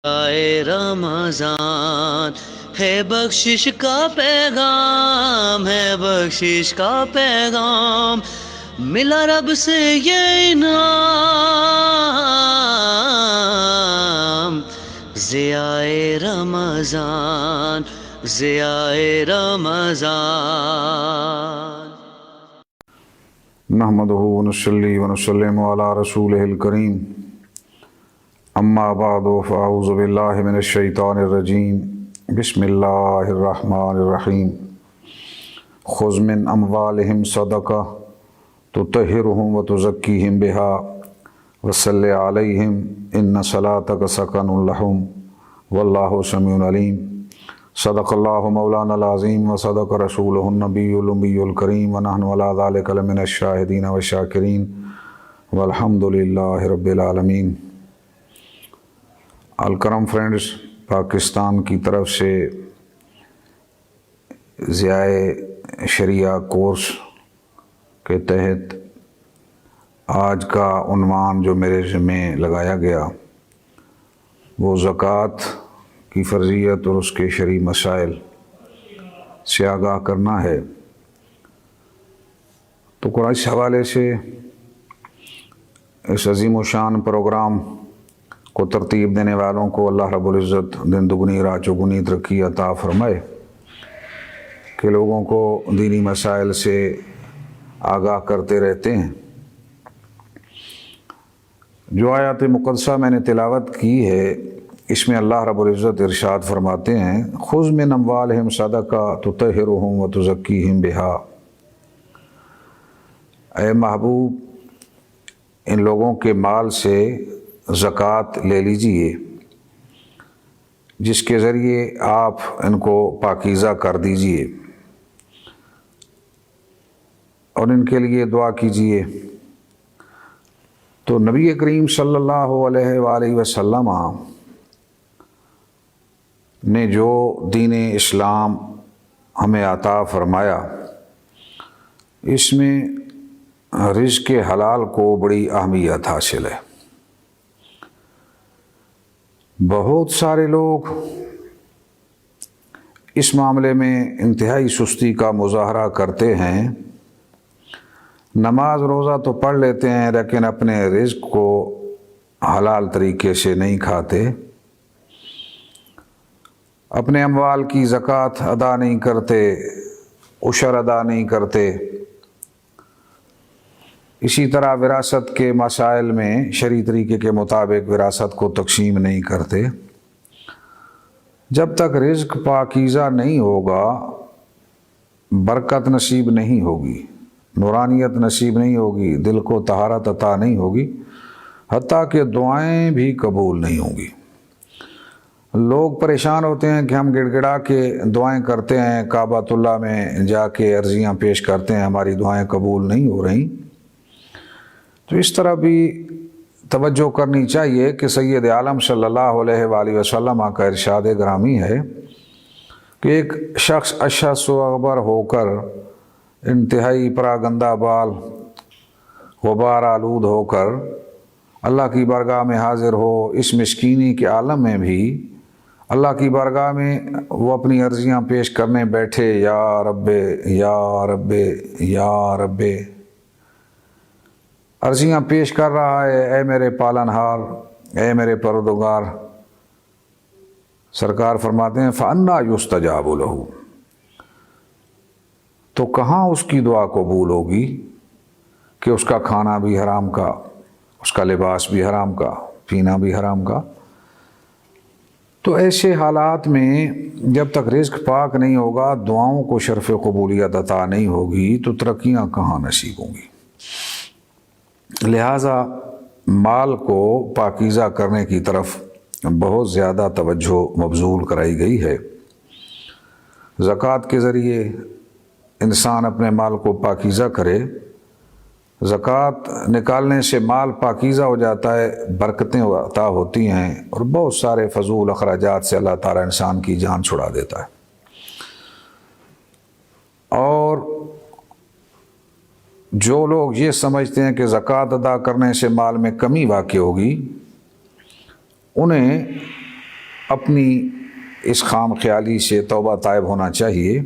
آئے رمضان ہے بخشش کا پیغام، ہے بخشش کا پیغام، ملا رب سے یہ انعام، ضیائے رمضان، ضیائے رمضان۔ نحمده ونصلي ونسلم على رسوله الكريم اما بعد فاعوذ بالله من الشيطان الرجيم بسم الله الرحمن الرحيم خذ من اموالهم صدقة تطهرهم وتزكيهم بها وصل عليهم ان صلاتك سكن لهم والله سميع عليم صدق الله مولانا العظيم وصدق رسوله النبي الأمي الكريم ونحن على ذلك لمن الشاهدين والشاكرين والحمد لله رب العالمين۔ الکرم فرینڈز، پاکستان کی طرف سے ضیائے شریعہ کورس کے تحت آج کا عنوان جو میرے ذمہ لگایا گیا وہ زکوٰۃ کی فرضیت اور اس کے شرعی مسائل سے آگاہ کرنا ہے۔ تو قرآن اس حوالے سے اس عظیم و شان پروگرام کو ترتیب دینے والوں کو اللہ رب العزت دن دگنی رات چوگنی ترقی عطا فرمائے کہ لوگوں کو دینی مسائل سے آگاہ کرتے رہتے ہیں۔ جو آیات مقدسہ میں نے تلاوت کی ہے اس میں اللہ رب العزت ارشاد فرماتے ہیں خذ من اموالہم صدقہ تطہرہم وتزکیہم بہا، اے محبوب ان لوگوں کے مال سے زکوٰۃ لے لیجئے جس کے ذریعے آپ ان کو پاکیزہ کر دیجئے اور ان کے لیے دعا کیجئے۔ تو نبی کریم صلی اللہ علیہ وآلہ وسلم نے جو دین اسلام ہمیں عطا فرمایا اس میں رزق حلال کو بڑی اہمیت حاصل ہے۔ بہت سارے لوگ اس معاملے میں انتہائی سستی کا مظاہرہ کرتے ہیں، نماز روزہ تو پڑھ لیتے ہیں لیکن اپنے رزق کو حلال طریقے سے نہیں کھاتے، اپنے اموال کی زکوٰۃ ادا نہیں کرتے، عشر ادا نہیں کرتے، اسی طرح وراثت کے مسائل میں شرعی طریقے کے مطابق وراثت کو تقسیم نہیں کرتے۔ جب تک رزق پاکیزہ نہیں ہوگا برکت نصیب نہیں ہوگی، نورانیت نصیب نہیں ہوگی، دل کو طہارت عطا نہیں ہوگی، حتیٰ کہ دعائیں بھی قبول نہیں ہوں گی۔ لوگ پریشان ہوتے ہیں کہ ہم گڑ گڑا کے دعائیں کرتے ہیں، کعبۃ اللہ میں جا کے عرضیاں پیش کرتے ہیں، ہماری دعائیں قبول نہیں ہو رہی۔ تو اس طرح بھی توجہ کرنی چاہیے کہ سید عالم صلی اللہ علیہ وآلہ وسلم کا ارشاد گرامی ہے کہ ایک شخص اشعث و اغبر ہو کر انتہائی پراگندہ بال غبار آلود ہو کر اللہ کی بارگاہ میں حاضر ہو، اس مسکینی کے عالم میں بھی اللہ کی بارگاہ میں وہ اپنی عرضیاں پیش کرنے بیٹھے، یا رب یا رب یا رب، عرضیاں پیش کر رہا ہے، اے میرے پالنہار، اے میرے پروردگار۔ سرکار فرماتے ہیں فَأَنَّا يُسْتَجَابُ لَهُ، تو کہاں اس کی دعا قبول ہوگی کہ اس کا کھانا بھی حرام کا، اس کا لباس بھی حرام کا، پینا بھی حرام کا۔ تو ایسے حالات میں جب تک رزق پاک نہیں ہوگا، دعاؤں کو شرف قبولیت عطا نہیں ہوگی تو ترقیاں کہاں نصیب ہوں گی۔ لہٰذا مال کو پاکیزہ کرنے کی طرف بہت زیادہ توجہ مبذول کرائی گئی ہے۔ زکوٰۃ کے ذریعے انسان اپنے مال کو پاکیزہ کرے، زکوٰۃ نکالنے سے مال پاکیزہ ہو جاتا ہے، برکتیں عطا ہوتی ہیں اور بہت سارے فضول اخراجات سے اللہ تعالیٰ انسان کی جان چھڑا دیتا ہے۔ اور جو لوگ یہ سمجھتے ہیں کہ زکوٰۃ ادا کرنے سے مال میں کمی واقع ہوگی، انہیں اپنی اس خام خیالی سے توبہ طائب ہونا چاہیے۔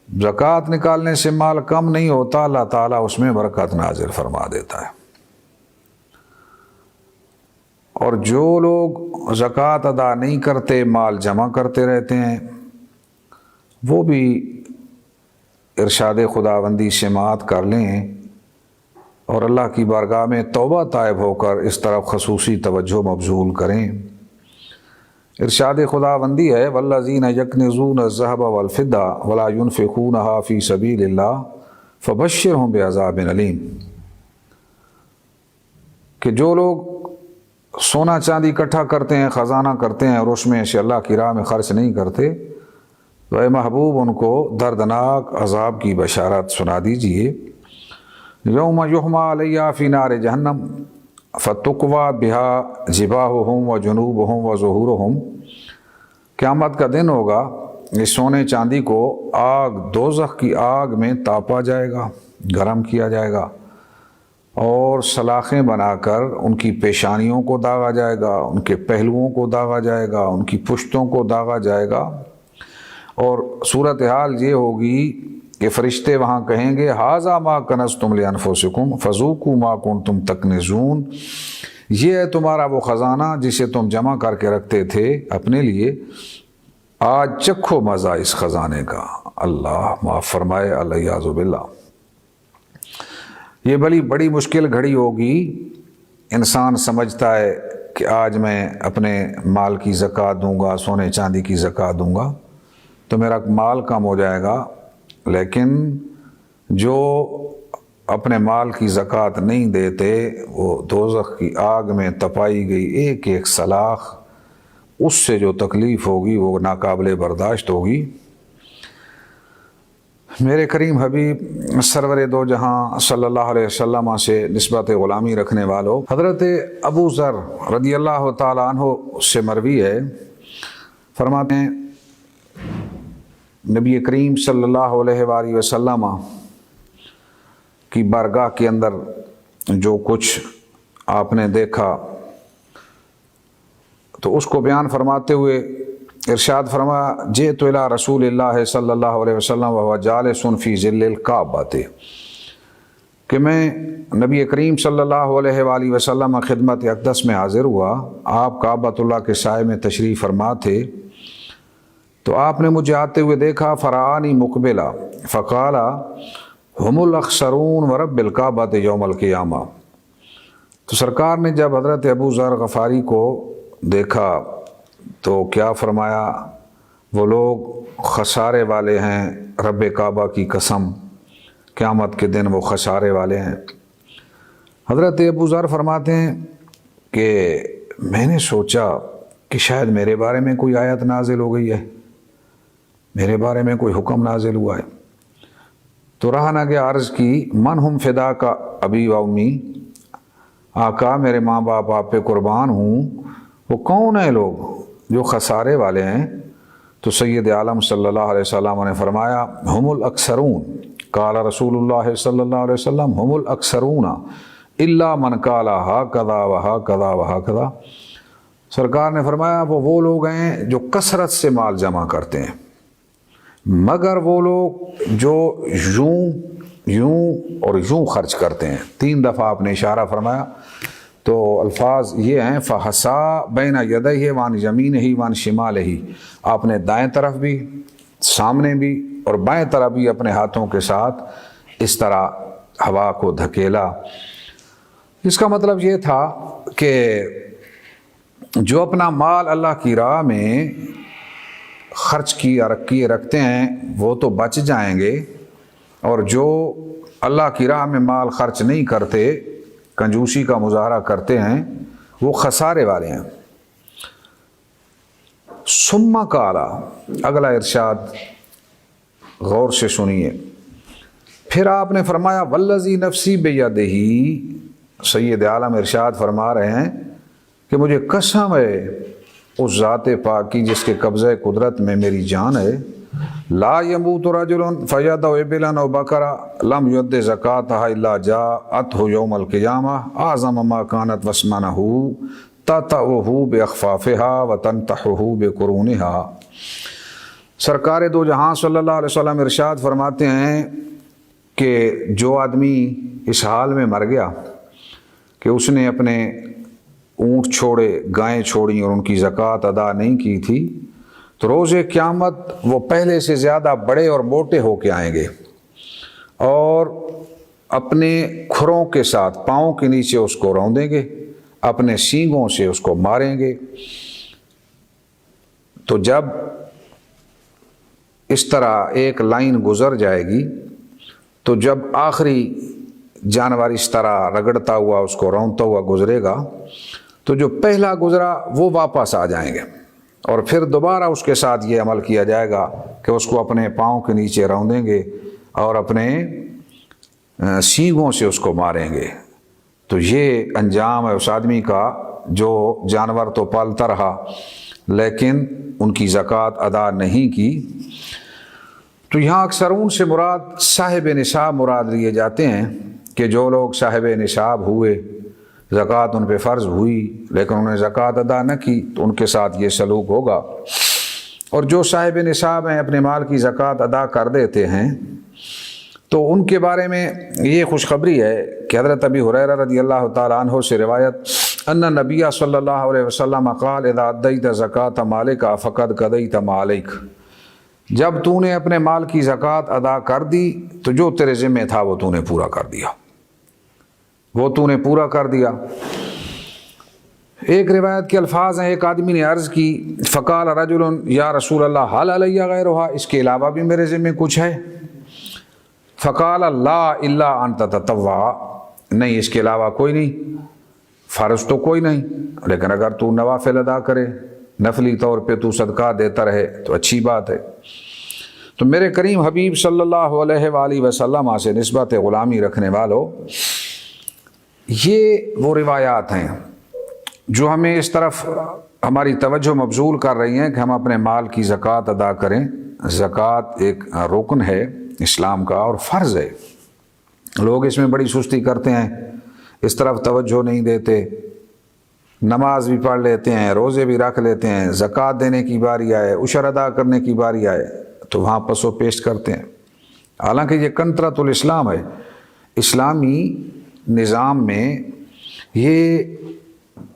زکوٰۃ نکالنے سے مال کم نہیں ہوتا، اللہ تعالیٰ اس میں برکت نازل فرما دیتا ہے۔ اور جو لوگ زکوٰۃ ادا نہیں کرتے، مال جمع کرتے رہتے ہیں، وہ بھی ارشاد خداوندی سماعت کر لیں اور اللہ کی بارگاہ میں توبہ طائب ہو کر اس طرف خصوصی توجہ مبذول کریں۔ ارشاد خداوندی ہے والذین یکنزون الذھب والفضہ ولا ينفقونها فی سبیل اللہ فبشرھم بعذاب علیم، کہ جو لوگ سونا چاندی اکٹھا کرتے ہیں، خزانہ کرتے ہیں اور اس میں سے اللہ کی راہ میں خرچ نہیں کرتے، تو اے محبوب ان کو دردناک عذاب کی بشارت سنا دیجئے۔ یوم یحمى علیہا فی نار جہنم فتقوی بها جباہہم وجنوبہم وظہورہم، قیامت کا دن ہوگا، اس سونے چاندی کو دوزخ کی آگ میں تاپا جائے گا، گرم کیا جائے گا، اور سلاخیں بنا کر ان کی پیشانیوں کو داغا جائے گا، ان کے پہلوؤں کو داغا جائے گا، ان کی پشتوں کو داغا جائے گا، اور صورتحال یہ ہوگی کہ فرشتے وہاں کہیں گے ھذا ما کنزتم لانفسکم فذوقوا ما کنتم تکنزون، یہ ہے تمہارا وہ خزانہ جسے تم جمع کر کے رکھتے تھے اپنے لیے، آج چکھو مزہ اس خزانے کا۔ اللہ معاف فرمائے، الیاذ باللہ۔ یہ بڑی مشکل گھڑی ہوگی، انسان سمجھتا ہے کہ آج میں اپنے مال کی زکوٰۃ دوں گا، سونے چاندی کی زکوٰۃ دوں گا تو میرا مال کم ہو جائے گا، لیکن جو اپنے مال کی زکوٰۃ نہیں دیتے وہ دوزخ کی آگ میں تپائی گئی ایک ایک سلاخ، اس سے جو تکلیف ہوگی وہ ناقابل برداشت ہوگی۔ میرے کریم حبیب سرور دو جہاں صلی اللہ علیہ وسلم سے نسبت غلامی رکھنے والوں حضرت ابو ذر رضی اللہ تعالیٰ عنہ سے مروی ہے، فرماتے ہیں نبی کریم صلی اللہ علیہ وآلہ وسلم کی بارگاہ کے اندر جو کچھ آپ نے دیکھا تو اس کو بیان فرماتے ہوئے ارشاد فرمایا جئت الی رسول اللہ صلی اللہ علیہ وسلم وهو جالس فی ظل الکعبۃ، کہ میں نبی کریم صلی اللہ علیہ وآلہ وسلم خدمت اقدس میں حاضر ہوا، آپ کعبۃ اللہ کے سائے میں تشریف فرما تھے، تو آپ نے مجھے آتے ہوئے دیکھا، فرعانی مقبلا فقال ہم الاخسرون ورب الکعبۃ یوم القیامہ، تو سرکار نے جب حضرت ابو ذر غفاری کو دیکھا تو کیا فرمایا، وہ لوگ خسارے والے ہیں، رب کعبہ کی قسم قیامت کے دن وہ خسارے والے ہیں۔ حضرت ابو ذر فرماتے ہیں کہ میں نے سوچا کہ شاید میرے بارے میں کوئی آیت نازل ہو گئی ہے، میرے بارے میں کوئی حکم نازل ہوا ہے، تو رہا نہ گیا عرض کی من ہم فدا کا ابی و امی، آقا میرے ماں باپ آپ پہ قربان ہوں، وہ کون ہیں لوگ جو خسارے والے ہیں؟ تو سید عالم صلی اللہ علیہ وسلم نے فرمایا ہم الاکثرون، قال رسول اللہ صلی اللہ علیہ وسلم ہم الاکثرون الا من قال ہاکذا وہاکذا وہاکذا، سرکار نے فرمایا وہ لوگ ہیں جو کثرت سے مال جمع کرتے ہیں، مگر وہ لوگ جو یوں اور یوں خرچ کرتے ہیں۔ 3 دفعہ آپ نے اشارہ فرمایا، تو الفاظ یہ ہیں فحسا بین یدیہ وان یمینہ وان شمالہ، آپ نے دائیں طرف بھی، سامنے بھی اور بائیں طرف بھی اپنے ہاتھوں کے ساتھ اس طرح ہوا کو دھکیلا۔ اس کا مطلب یہ تھا کہ جو اپنا مال اللہ کی راہ میں خرچ کیے رکھتے ہیں وہ تو بچ جائیں گے، اور جو اللہ کی راہ میں مال خرچ نہیں کرتے، کنجوسی کا مظاہرہ کرتے ہیں، وہ خسارے والے ہیں۔ ثم قال، اگلا ارشاد غور سے سنیے، پھر آپ نے فرمایا والذی نفسی بیدہ، سید عالم ارشاد فرما رہے ہیں کہ مجھے قسم ہے اس ذات پاک کی جس کے قبضہ قدرت میں میری جان ہے، لا یموت رجل فیدع ابلا و بقرا لم ید زکاتها الا جاءته یوم القیامہ اعظم ما کانت وثمنہ تطأہ بأخفافہا وتنتحہ بقرونہا۔ سرکار دو جہاں صلی اللہ علیہ وسلم ارشاد فرماتے ہیں کہ جو آدمی اس حال میں مر گیا کہ اس نے اپنے اونٹ چھوڑے، گائیں چھوڑی اور ان کی زکوٰۃ ادا نہیں کی تھی، تو روز قیامت وہ پہلے سے زیادہ بڑے اور موٹے ہو کے آئیں گے اور اپنے کھروں کے ساتھ پاؤں کے نیچے اس کو روندیں گے، اپنے سینگوں سے اس کو ماریں گے۔ تو جب اس طرح ایک لائن گزر جائے گی تو جب آخری جانور اس طرح رگڑتا ہوا اس کو رونتا ہوا گزرے گا تو جو پہلا گزرا وہ واپس آ جائیں گے، اور پھر دوبارہ اس کے ساتھ یہ عمل کیا جائے گا کہ اس کو اپنے پاؤں کے نیچے روندیں گے اور اپنے سینگوں سے اس کو ماریں گے۔ تو یہ انجام ہے اس آدمی کا جو جانور تو پالتا رہا لیکن ان کی زکوٰۃ ادا نہیں کی۔ تو یہاں اکثر ان سے مراد صاحب نصاب مراد لیے جاتے ہیں کہ جو لوگ صاحب نصاب ہوئے، زکوٰۃ ان پہ فرض ہوئی لیکن انہوں نے زکوٰۃ ادا نہ کی، تو ان کے ساتھ یہ سلوک ہوگا۔ اور جو صاحب نصاب ہیں، اپنے مال کی زکوٰۃ ادا کر دیتے ہیں، تو ان کے بارے میں یہ خوشخبری ہے کہ حضرت ابی ہریرہ رضی اللہ تعالیٰ عنہ سے روایت ان نبی صلی اللہ علیہ وسلم قال اذا ادیت زکوٰۃ مالک فقد قضیت ما علیک۔ جب تو نے اپنے مال کی زکوٰۃ ادا کر دی تو جو تیرے ذمہ تھا وہ تو نے پورا کر دیا، وہ تو نے پورا کر دیا۔ ایک روایت کے الفاظ ہیں، ایک آدمی نے عرض کی فقال رجل یا رسول اللہ حل علی غیرہا، اس کے علاوہ بھی میرے ذمہ کچھ ہے؟ فقال لا الا ان تتطوع، نہیں اس کے علاوہ کوئی نہیں، فرض تو کوئی نہیں، لیکن اگر تو نوافل ادا کرے، نفلی طور پہ تو صدقہ دیتا رہے تو اچھی بات ہے۔ تو میرے کریم حبیب صلی اللہ علیہ وآلہ وسلم سے نسبت غلامی رکھنے والوں، یہ وہ روایات ہیں جو ہمیں اس طرف ہماری توجہ مبذول کر رہی ہیں کہ ہم اپنے مال کی زکوٰۃ ادا کریں۔ زکوٰۃ ایک رکن ہے اسلام کا اور فرض ہے۔ لوگ اس میں بڑی سستی کرتے ہیں، اس طرف توجہ نہیں دیتے، نماز بھی پڑھ لیتے ہیں، روزے بھی رکھ لیتے ہیں، زکوٰۃ دینے کی باری آئے، عشر ادا کرنے کی باری آئے تو وہاں پس و پیش کرتے ہیں، حالانکہ یہ کنترۃ الاسلام ہے۔ اسلامی نظام میں یہ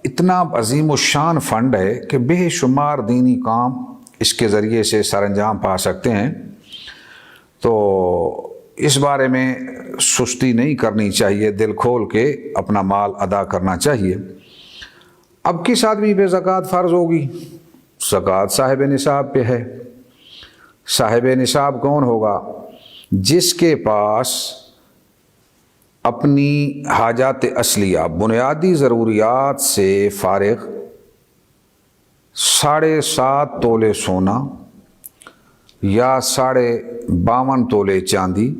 اتنا عظیم الشان فنڈ ہے کہ بے شمار دینی کام اس کے ذریعے سے سر انجام پا سکتے ہیں۔ تو اس بارے میں سستی نہیں کرنی چاہیے، دل کھول کے اپنا مال ادا کرنا چاہیے۔ اب کس آدمی پہ زکوٰۃ فرض ہوگی؟ زکوٰۃ صاحب نصاب پہ ہے۔ صاحب نصاب کون ہوگا؟ جس کے پاس اپنی حاجات اصلیہ، بنیادی ضروریات سے فارغ 7.5 تولے سونا یا 52.5 تولے چاندی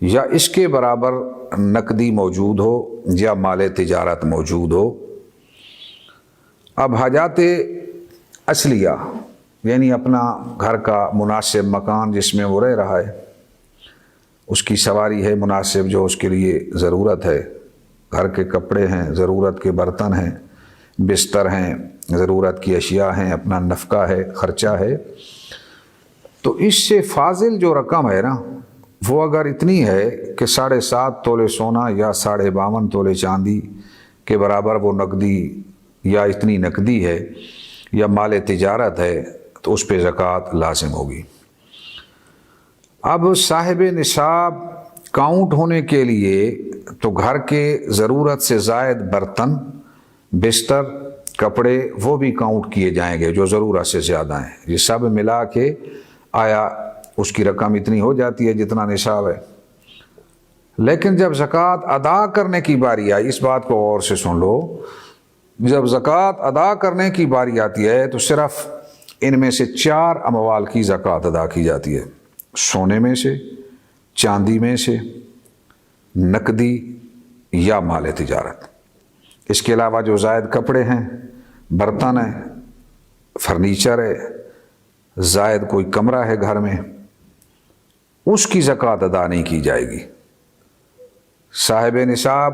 یا اس کے برابر نقدی موجود ہو یا مال تجارت موجود ہو۔ اب حاجات اصلیہ یعنی اپنا گھر کا مناسب مکان جس میں وہ رہ رہا ہے، اس کی سواری ہے مناسب جو اس کے لیے ضرورت ہے، گھر کے کپڑے ہیں، ضرورت کے برتن ہیں، بستر ہیں، ضرورت کی اشیاء ہیں، اپنا نفقہ ہے، خرچہ ہے۔ تو اس سے فاضل جو رقم ہے نا، وہ اگر اتنی ہے کہ 7.5 تولے سونا یا 52.5 تولے چاندی کے برابر وہ نقدی یا اتنی نقدی ہے یا مال تجارت ہے، تو اس پہ زکوٰۃ لازم ہوگی۔ اب صاحب نصاب کاؤنٹ ہونے کے لیے تو گھر کے ضرورت سے زائد برتن، بستر، کپڑے وہ بھی کاؤنٹ کیے جائیں گے جو ضرورت سے زیادہ ہیں۔ یہ سب ملا کے آیا اس کی رقم اتنی ہو جاتی ہے جتنا نصاب ہے۔ لیکن جب زکوٰۃ ادا کرنے کی باری آئی، اس بات کو غور سے سن لو، جب زکوٰۃ ادا کرنے کی باری آتی ہے تو صرف ان میں سے 4 اموال کی زکوٰۃ ادا کی جاتی ہے، سونے میں سے، چاندی میں سے، نقدی یا مال تجارت۔ اس کے علاوہ جو زائد کپڑے ہیں، برتن ہیں، فرنیچر ہے، زائد کوئی کمرہ ہے گھر میں، اس کی زکوٰۃ ادا نہیں کی جائے گی۔ صاحب نصاب